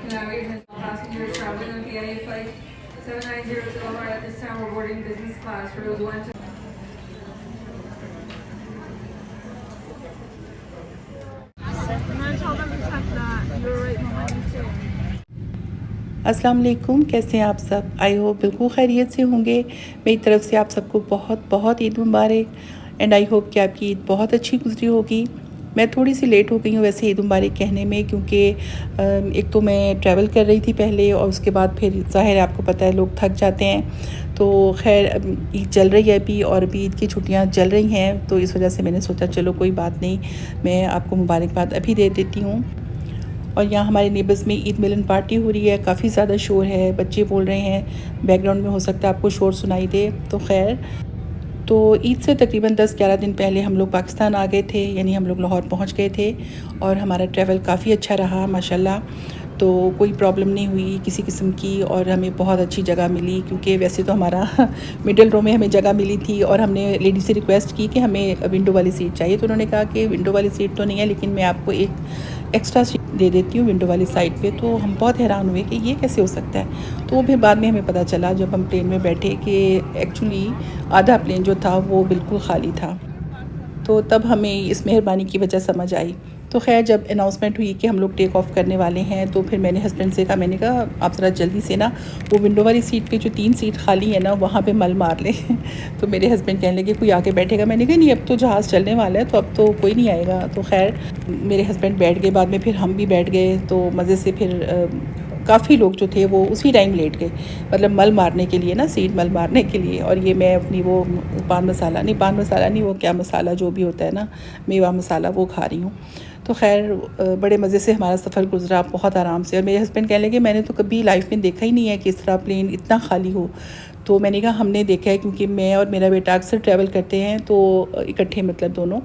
navigate with passengers traveling on KIA flight 790 to Lahore. At this time, we're boarding business class for those who want to. अस्सलाम वालेकुम, कैसे हैं आप सब। I hope बिल्कुल खैरियत से होंगे। मेरी तरफ़ से आप सबको बहुत बहुत ईद मुबारक एंड आई होप कि आपकी ईद बहुत अच्छी गुजरी होगी। मैं थोड़ी सी लेट हो गई हूँ वैसे ईद मुबारक कहने में, क्योंकि एक तो मैं ट्रैवल कर रही थी पहले और उसके बाद फिर ज़ाहिर है आपको पता है लोग थक जाते हैं। तो खैर ईद चल रही है अभी और अभी ईद की छुट्टियाँ चल रही हैं, तो इस वजह से मैंने सोचा चलो कोई बात नहीं, मैं आपको मुबारकबाद अभी दे देती हूँ। और यहाँ हमारे नेबर्स में ईद मिलन पार्टी हो रही है, काफ़ी ज़्यादा शोर है, बच्चे बोल रहे हैं, बैकग्राउंड में हो सकता है आपको शोर सुनाई दे। तो खैर, तो ईद से तकरीबन 10-11 दिन पहले हम लोग पाकिस्तान आ गए थे, यानी हम लोग लाहौर पहुँच गए थे और हमारा ट्रैवल काफ़ी अच्छा रहा माशाल्लाह। तो कोई प्रॉब्लम नहीं हुई किसी किस्म की और हमें बहुत अच्छी जगह मिली, क्योंकि वैसे तो हमारा मिडिल रो में हमें जगह मिली थी और हमने लेडी से रिक्वेस्ट की कि हमें विंडो वाली सीट चाहिए, तो उन्होंने कहा कि विंडो वाली सीट तो नहीं है, लेकिन मैं आपको एक एक्स्ट्रा सीट दे देती हूँ विंडो वाली साइड पे। तो हम बहुत हैरान हुए कि ये कैसे हो सकता है। तो फिर बाद में हमें पता चला जब हम प्लेन में बैठे कि एक्चुअली आधा प्लेन जो था वो बिल्कुल ख़ाली था। तो तब हमें इस मेहरबानी की वजह समझ आई। तो खैर जब अनाउंसमेंट हुई कि हम लोग टेक ऑफ़ करने वाले हैं, तो फिर मैंने हस्बैंड से कहा, मैंने कहा आप ज़रा जल्दी से ना वो विंडो वाली सीट पे जो 3 सीट खाली है ना वहाँ पे मल मार लें। तो मेरे हस्बैंड कहने लगे कोई आके बैठेगा। मैंने कहा नहीं, अब तो जहाज़ चलने वाला है तो अब तो कोई नहीं आएगा। तो खैर मेरे हस्बैंड बैठ गए, बाद में फिर हम भी बैठ गए। तो मज़े से फिर काफ़ी लोग जो थे वो उसी टाइम लेट गए, मतलब मल मारने के लिए ना, सीट मल मारने के लिए। और ये मैं अपनी वो पान मसाला नहीं, वो क्या मसाला जो भी होता है ना, मेवा मसाला, वो खा रही हूँ। तो खैर बड़े मज़े से हमारा सफ़र गुजरा, बहुत आराम से। और मेरे हस्बैंड कहने लगे मैंने तो कभी लाइफ में देखा ही नहीं है कि इस तरह प्लेन इतना खाली हो। तो मैंने कहा हमने देखा है, क्योंकि मैं और मेरा बेटा अक्सर ट्रैवल करते हैं, तो इकट्ठे मतलब दोनों।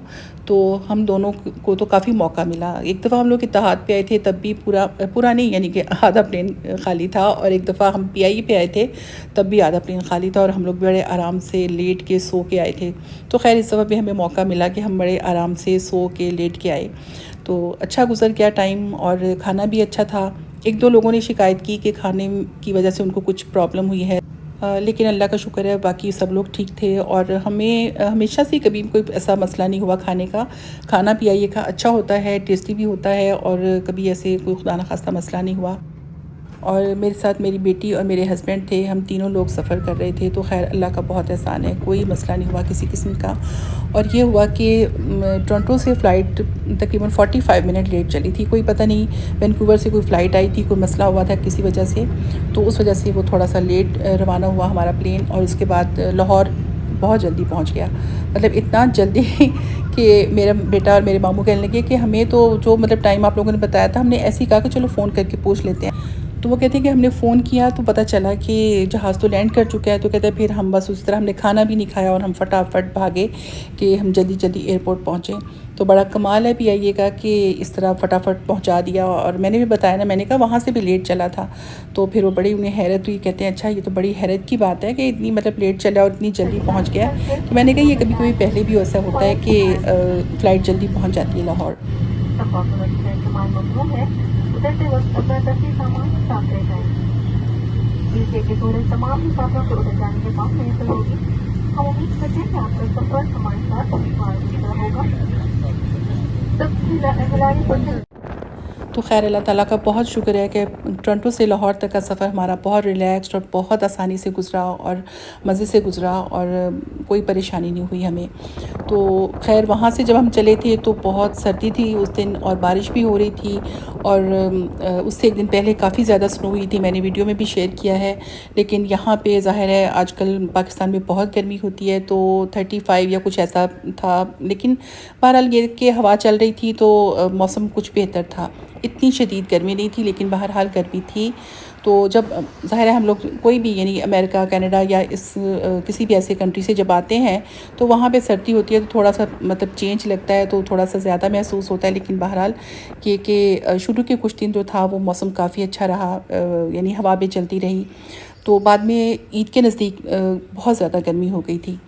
तो हम दोनों को तो काफ़ी मौका मिला। एक दफ़ा हम लोग इत्तेहाद पे आए थे, तब भी पूरा नहीं, यानी कि आधा प्लेन खाली था। और एक दफ़ा हम पीआईई पे आए थे, तब भी आधा प्लेन खाली था और हम लोग बड़े आराम से लेट के सो के आए थे। तो खैर इस दफ़ा भी हमें मौका मिला कि हम बड़े आराम से सो के लेट के आए। तो अच्छा गुजर गया टाइम और खाना भी अच्छा था। एक दो लोगों ने शिकायत की कि खाने की वजह से उनको कुछ प्रॉब्लम हुई है, लेकिन अल्लाह का शुक्र है बाकी सब लोग ठीक थे। और हमें हमेशा से कभी कोई ऐसा मसला नहीं हुआ खाने का। खाना पीआईए का अच्छा होता है, टेस्टी भी होता है और कभी ऐसे कोई खुदा न खास्ता मसला नहीं हुआ। और मेरे साथ मेरी बेटी और मेरे हस्बैंड थे, हम तीनों लोग सफ़र कर रहे थे। तो खैर अल्लाह का बहुत एहसान है, कोई मसला नहीं हुआ किसी किस्म का। और ये हुआ कि टोरंटो से फ़्लाइट तकरीबन 45 मिनट लेट चली थी। कोई पता नहीं वैंकूवर से कोई फ़्लाइट आई थी, कोई मसला हुआ था किसी वजह से, तो उस वजह से वो थोड़ा सा लेट रवाना हुआ हमारा प्लेन। और उसके बाद लाहौर बहुत जल्दी पहुंच गया, मतलब इतना जल्दी कि मेरा बेटा और मेरे मामू कहने लगे कि हमें तो जो मतलब टाइम आप लोगों ने बताया था, हमने ऐसे ही कहा कि चलो फ़ोन करके पूछ लेते हैं। तो वो कहते हैं कि हमने फ़ोन किया तो पता चला कि जहाज़ तो लैंड कर चुका है। तो कहते हैं फिर हम बस उस तरह हमने खाना भी नहीं खाया और हम फटाफट भागे कि हम जल्दी जल्दी एयरपोर्ट पहुँचें। तो बड़ा कमाल है पीआईए कि इस तरह फटाफट पहुँचा दिया। और मैंने भी बताया ना, मैंने कहा वहाँ से भी लेट चला था। तो फिर वो बड़ी उन्हें हैरत हुई, कहते हैं अच्छा ये तो बड़ी हैरत की बात है कि इतनी मतलब लेट चला और इतनी जल्दी पहुँच गया। तो मैंने कहा ये कभी कभी पहले भी ऐसा होता है कि फ़्लाइट जल्दी पहुँच जाती है लाहौर। उतरते वक्त अपना सभी सामान साथ ले जाएं। नीचे के थोड़े तमाम मुसाफिरों के उतर जाने के बाद महसूस होगी। हम उम्मीद करते हैं कि आपका सफर हमारे साथ होगा। सबसे हिलारी तो खैर अल्लाह ताला का बहुत शुक्र है कि टोरंटो से लाहौर तक का सफ़र हमारा बहुत रिलैक्स्ड और बहुत आसानी से गुज़रा और मज़े से गुज़रा और कोई परेशानी नहीं हुई हमें। तो खैर वहाँ से जब हम चले थे तो बहुत सर्दी थी उस दिन और बारिश भी हो रही थी। और उससे एक दिन पहले काफ़ी ज़्यादा स्नो हुई थी, मैंने वीडियो में भी शेयर किया है। लेकिन यहाँ पे ज़ाहिर है आजकल पाकिस्तान में बहुत गर्मी होती है, तो 35 या कुछ ऐसा था। लेकिन बहरहाल ये कि हवा चल रही थी तो मौसम कुछ बेहतर था, इतनी शदीद गर्मी नहीं थी लेकिन बहरहाल गर्मी थी। तो जब ज़ाहिर है हम लोग कोई भी यानी अमेरिका, कनाडा या किसी भी ऐसे कंट्री से जब आते हैं तो वहाँ पे सर्दी होती है तो थोड़ा सा मतलब चेंज लगता है, तो थोड़ा सा ज़्यादा महसूस होता है। लेकिन बहरहाल कि शुरू के कुछ दिन जो था वो मौसम काफ़ी अच्छा रहा, यानी हवा भी चलती रही। तो बाद में ईद के नज़दीक बहुत ज़्यादा गर्मी हो गई थी।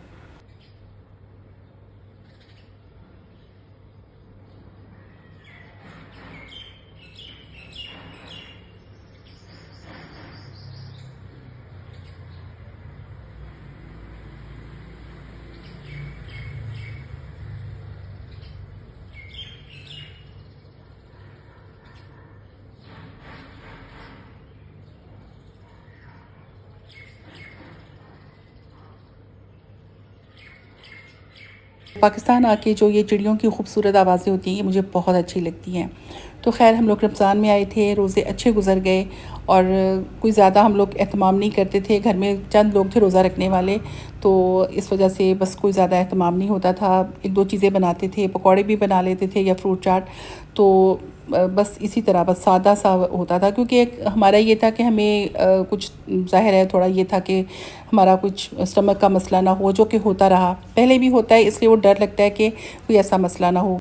पाकिस्तान आके जो ये चिड़ियों की खूबसूरत आवाज़ें होती हैं ये मुझे बहुत अच्छी लगती हैं। तो ख़ैर हम लोग रमज़ान में आए थे, रोज़े अच्छे गुज़र गए और कोई ज़्यादा हम लोग एहतमाम नहीं करते थे। घर में चंद लोग थे रोज़ा रखने वाले, तो इस वजह से बस कोई ज़्यादा एहतमाम नहीं होता था। 1-2 चीज़ें बनाते थे, पकौड़े भी बना लेते थे या फ्रूट चाट। तो बस इसी तरह बस सादा सा होता था, क्योंकि एक हमारा ये था कि हमें कुछ ज़ाहिर है थोड़ा ये था कि हमारा कुछ स्टमक का मसला ना हो, जो कि होता रहा। पहले भी होता है, इसलिए वो डर लगता है कि कोई ऐसा मसला ना हो।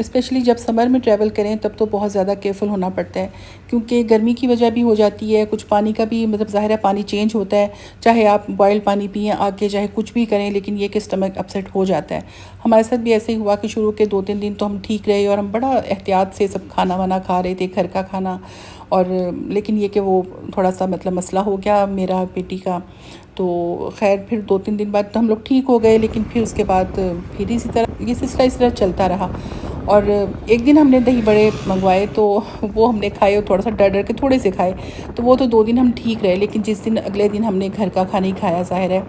स्पेशली जब समर में ट्रैवल करें तब तो बहुत ज़्यादा केयरफुल होना पड़ता है, क्योंकि गर्मी की वजह भी हो जाती है, कुछ पानी का भी मतलब ज़ाहिर है पानी चेंज होता है। चाहे आप बॉयल पानी पिएँ आके, चाहे कुछ भी करें, लेकिन ये कि स्टमक अपसेट हो जाता है। हमारे साथ भी ऐसे ही हुआ कि शुरू के 2-3 दिन तो हम ठीक रहे और हम बड़ा एहतियात से सब खाना वाना खा रहे थे, घर का खाना। और लेकिन ये कि वो थोड़ा सा मतलब मसला हो गया मेरा बेटी का। तो ख़ैर फिर 2-3 दिन बाद तो हम लोग ठीक हो गए, लेकिन फिर उसके बाद फिर इसी तरह ये सिलसिला इस तरह चलता रहा। और एक दिन हमने दही बड़े मंगवाए, तो वो हमने खाए और थोड़ा सा डर डर के थोड़े से खाए, तो वो तो 2 दिन हम ठीक रहे। लेकिन जिस दिन अगले दिन हमने घर का खाना ही खाया ज़ाहिर है,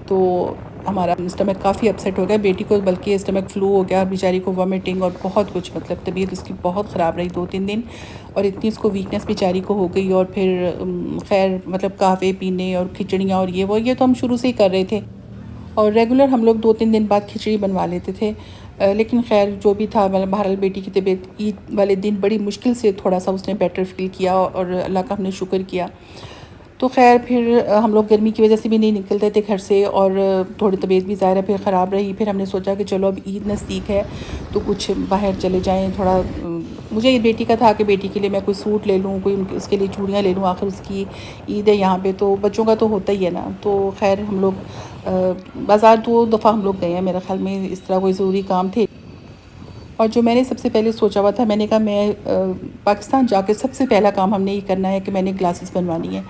तो हमारा स्टमक काफ़ी अपसेट हो गया। बेटी को बल्कि स्टमक फ्लू हो गया, बेचारी को वॉमिटिंग और बहुत कुछ, मतलब तबीयत उसकी बहुत ख़राब रही 2-3 दिन। और इतनी उसको वीकनेस बेचारी को हो गई। और फिर खैर मतलब कहवे पीने और खिचड़ियाँ और ये तो हम शुरू से ही कर रहे थे, और रेगुलर हम लोग 2-3 दिन बाद खिचड़ी बनवा लेते थे। लेकिन खैर जो भी था, मतलब बहरहाल बेटी की तबीयत ईद वाले दिन बड़ी मुश्किल से थोड़ा सा उसने बेटर फ़ील किया और अल्लाह का हमने शुक्र किया। तो ख़ैर फिर हम लोग गर्मी की वजह से भी नहीं निकलते थे घर से, और थोड़ी तबीयत भी ज़ाहिर है फिर ख़राब रही। फिर हमने सोचा कि चलो अब ईद नज़दीक है तो कुछ बाहर चले जाएं थोड़ा। मुझे ये बेटी का था कि बेटी के लिए मैं कोई सूट ले लूँ, कोई उसके लिए चूड़ियाँ ले लूँ, आखिर उसकी ईद है यहाँ पे, तो बच्चों का तो होता ही है ना। तो खैर हम लोग बाज़ार 2 दफ़ा हम लोग गए हैं, मेरे ख़्याल में इस तरह कोई ज़रूरी काम थे। और जो मैंने सबसे पहले सोचा हुआ था, मैंने कहा मैं पाकिस्तान जाके सबसे पहला काम हमने ये करना है कि मैंने ग्लासेस बनवानी है।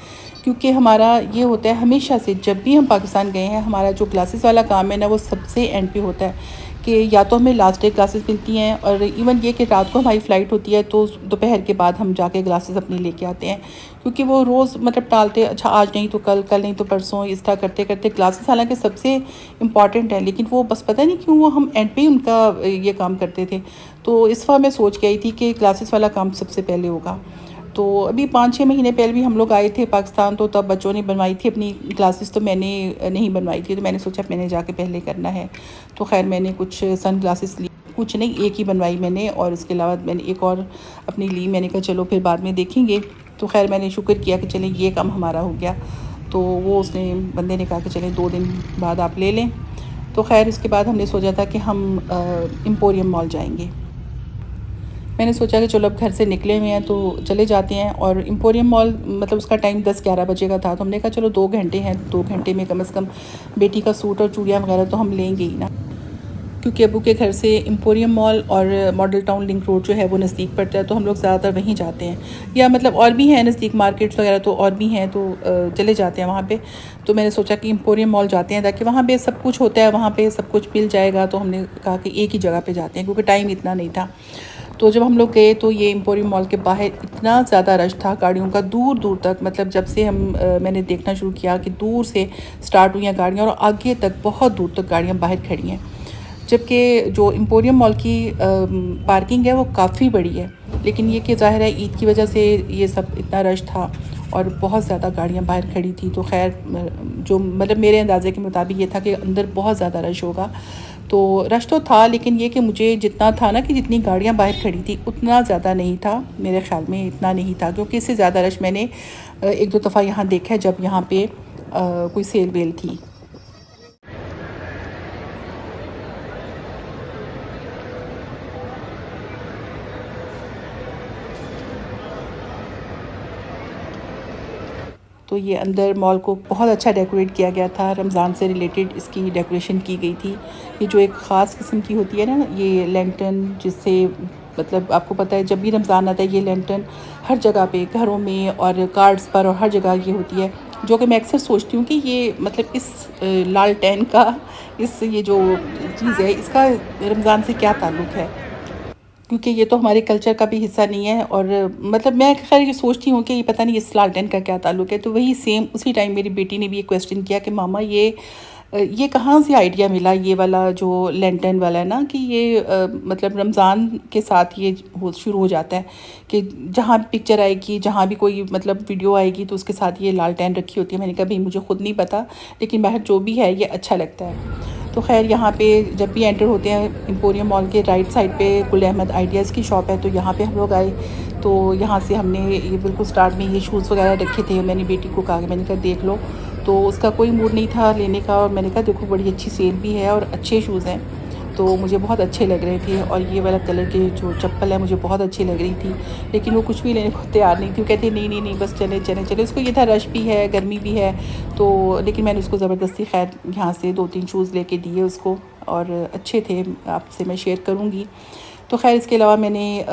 क्योंकि हमारा ये होता है हमेशा से, जब भी हम पाकिस्तान गए हैं, हमारा जो ग्लासेस वाला काम है ना वो सबसे एंड पे होता है। कि या तो हमें लास्ट डे ग्लासेस मिलती हैं, और इवन ये कि रात को हमारी फ़्लाइट होती है तो दोपहर के बाद हम जाके ग्लासेस अपनी लेके आते हैं। क्योंकि वो रोज़ मतलब टालते, अच्छा आज नहीं तो कल, कल नहीं तो परसों, इस तरह करते करते ग्लासेस हालांकि सबसे इम्पॉर्टेंट है, लेकिन वो बस पता नहीं क्यों वो हम एंड पे ही उनका ये काम करते थे। तो इस बार मैं सोच के आई थी कि ग्लासेस वाला काम सबसे पहले होगा। तो अभी 5-6 महीने पहले भी हम लोग आए थे पाकिस्तान, तो तब बच्चों ने बनवाई थी अपनी ग्लासेस, तो मैंने नहीं बनवाई थी। तो मैंने सोचा मैंने जाके पहले करना है। तो खैर मैंने कुछ सन ग्लासेस ली, कुछ नहीं एक ही बनवाई मैंने, और उसके अलावा मैंने एक और अपनी ली। मैंने कहा चलो फिर बाद में देखेंगे। तो खैर मैंने शुक्र किया कि चलें ये काम हमारा हो गया। तो वो उसने बंदे ने कहा कि चलें 2 दिन बाद आप ले लें। तो खैर उसके बाद हमने सोचा था कि हम एम्पोरियम मॉल जाएंगे। मैंने सोचा कि चलो अब घर से निकले हुए हैं तो चले जाते हैं। और एम्पोरियम मॉल मतलब उसका टाइम 10-11 बजे का था, तो हमने कहा चलो 2 घंटे हैं, 2 घंटे में कम से कम बेटी का सूट और चूड़ियाँ वगैरह तो हम लेंगे ही ना। क्योंकि अबू के घर से एम्पोरियम मॉल और मॉडल टाउन लिंक रोड जो है वो नज़दीक पड़ता है, तो हम लोग ज़्यादातर वहीं जाते हैं। या मतलब और भी हैं नज़दीक मार्केट्स वगैरह, तो और भी हैं, तो चले जाते हैं वहाँ पे। तो मैंने सोचा कि एम्पोरियम मॉल जाते हैं, ताकि वहाँ पे सब कुछ होता है, वहाँ पे सब कुछ मिल जाएगा। तो हमने कहा कि एक ही जगह पे जाते हैं, क्योंकि टाइम इतना नहीं था। तो जब हम लोग गए तो ये एम्पोरियम मॉल के बाहर इतना ज़्यादा रश था गाड़ियों का, दूर दूर तक, मतलब जब से मैंने देखना शुरू किया कि दूर से स्टार्ट हुई हैं गाड़ियाँ, और आगे तक बहुत दूर तक गाड़ियाँ बाहर खड़ी हैं। जबकि जो एम्पोरियम मॉल की पार्किंग है वो काफ़ी बड़ी है, लेकिन ये कि ज़ाहिर है ईद की वजह से ये सब इतना रश था और बहुत ज़्यादा गाड़ियाँ बाहर खड़ी थी। तो खैर जो मतलब मेरे अंदाज़े के मुताबिक ये था कि अंदर बहुत ज़्यादा रश होगा। तो रश तो था, लेकिन ये कि मुझे जितना था ना कि जितनी गाड़ियाँ बाहर खड़ी थी उतना ज़्यादा नहीं था, मेरे ख़्याल में इतना नहीं था। क्योंकि इससे ज़्यादा रश मैंने 1-2 दफ़ा यहाँ देखा है जब यहाँ पे कोई सेल वेल थी। तो ये अंदर मॉल को बहुत अच्छा डेकोरेट किया गया था, रमज़ान से रिलेटेड इसकी डेकोरेशन की गई थी। ये जो एक ख़ास किस्म की होती है ना ये लैंटर्न, जिससे मतलब आपको पता है जब भी रमज़ान आता है ये लैंटर्न हर जगह पे, घरों में और कार्ड्स पर और हर जगह ये होती है। जो कि मैं अक्सर सोचती हूँ कि ये मतलब इस लालटेन का, इस ये जो चीज़ है इसका रमज़ान से क्या ताल्लुक़ है, क्योंकि ये तो हमारे कल्चर का भी हिस्सा नहीं है। और मतलब मैं खैर ये सोचती हूँ कि ये पता नहीं इस लालटेन का क्या ताल्लुक़ है। तो वही सेम उसी टाइम मेरी बेटी ने भी ये क्वेश्चन किया कि मामा ये ये कहाँ से आइडिया मिला ये वाला जो लैंटर्न वाला है ना, कि ये मतलब रमज़ान के साथ ये शुरू हो जाता है कि जहाँ भी पिक्चर आएगी, जहाँ भी कोई मतलब वीडियो आएगी तो उसके साथ ये लालटेन रखी होती है। मैंने कहा भाई मुझे ख़ुद नहीं पता, लेकिन बाहर जो भी है ये अच्छा लगता है। तो खैर यहाँ पे जब भी एंटर होते हैं एम्पोरियम मॉल के राइट साइड पे गुल अहमद आइडियाज़ की शॉप है, तो यहाँ पे हम लोग आए। तो यहाँ से हमने ये बिल्कुल स्टार्ट में ये शूज़ वगैरह रखे थे। मैंने बेटी को कहा, मैंने कहा देख लो, तो उसका कोई मूड नहीं था लेने का, और मैंने कहा देखो बड़ी अच्छी सेल भी है और अच्छे शूज़ हैं, तो मुझे बहुत अच्छे लग रहे थे। और ये वाला कलर के जो चप्पल है मुझे बहुत अच्छी लग रही थी, लेकिन वो कुछ भी लेने को तैयार नहीं थी। वो कहती नहीं नहीं नहीं बस चले चले चले। उसको ये था रश भी है, गर्मी भी है, तो लेकिन मैंने उसको ज़बरदस्ती खैर यहाँ से 2-3 शूज़ लेके दिए उसको, और अच्छे थे, आपसे मैं शेयर करूँगी। तो खैर इसके अलावा मैंने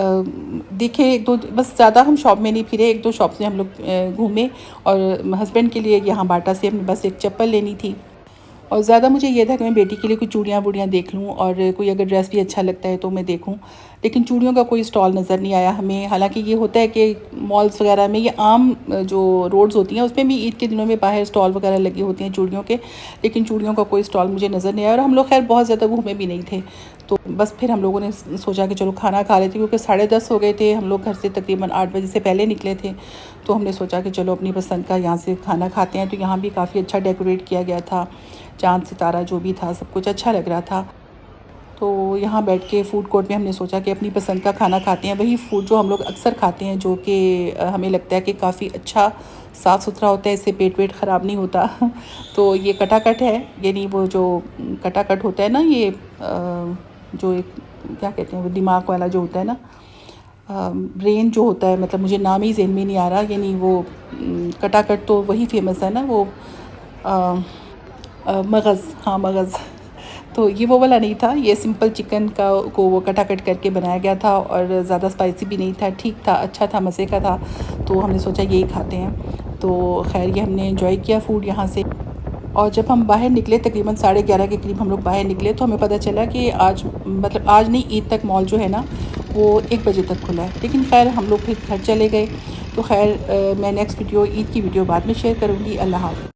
देखे 1-2, बस ज़्यादा हम शॉप में नहीं फिरे, 1-2 शॉप से हम लोग घूमे। और हस्बैंड के लिए यहाँ बाटा से हमने बस एक चप्पल लेनी थी, और ज़्यादा मुझे ये था कि मैं बेटी के लिए कुछ चूड़ियाँ वूड़ियाँ देख लूँ, और कोई अगर ड्रेस भी अच्छा लगता है तो मैं देखूँ। लेकिन चूड़ियों का कोई स्टॉल नज़र नहीं आया हमें। हालांकि ये होता है कि मॉल्स वगैरह में, ये आम जो रोड्स होती हैं उसमें भी ईद के दिनों में बाहर स्टॉल वगैरह लगी होती हैं चूड़ियों के, लेकिन चूड़ियों का कोई स्टॉल मुझे नज़र नहीं आया। और हम लोग खैर बहुत ज़्यादा घूमे भी नहीं थे, तो बस फिर हम लोगों ने सोचा कि चलो खाना खा लेते, क्योंकि 10:30 हो गए थे। हम लोग घर से तकरीबन 8 बजे से पहले निकले थे, तो हमने सोचा कि चलो अपनी पसंद का यहाँ से खाना खाते हैं। तो यहाँ भी काफ़ी अच्छा डेकोरेट किया गया था, चाँद सितारा जो भी था सब कुछ अच्छा लग रहा था। तो यहाँ बैठ के फ़ूड कोर्ट में हमने सोचा कि अपनी पसंद का खाना खाते हैं, वही फ़ूड जो हम लोग अक्सर खाते हैं, जो कि हमें लगता है कि काफ़ी अच्छा साफ़ सुथरा होता है, इससे पेट वेट ख़राब नहीं होता। तो ये कटाकट है, यानी वो जो कटाकट होता है ना, ये जो एक क्या कहते हैं वो दिमाग वाला जो होता है ना, ब्रेन जो होता है, मतलब मुझे नाम ही ज़हन में नहीं आ रहा, यानी वो कटाकट तो वही फेमस है ना, वो मगज़, हाँ मगज़। तो ये वो वाला नहीं था, ये सिंपल चिकन का को वो कटाकट करके बनाया गया था, और ज़्यादा स्पाइसी भी नहीं था, ठीक था, अच्छा था, मज़े का था। तो हमने सोचा यही खाते हैं। तो खैर ये हमने एंजॉय किया फ़ूड यहाँ से। और जब हम बाहर निकले तकरीबन 11:30 के करीब हम लोग बाहर निकले, तो हमें पता चला कि आज, मतलब आज नहीं, ईद तक मॉल जो है ना वो 1 बजे तक खुला है। लेकिन खैर हम लोग फिर घर चले गए। तो खैर मैं नेक्स्ट वीडियो, ईद की वीडियो बाद में शेयर करूँगी। अल्लाह हाफ़िज़।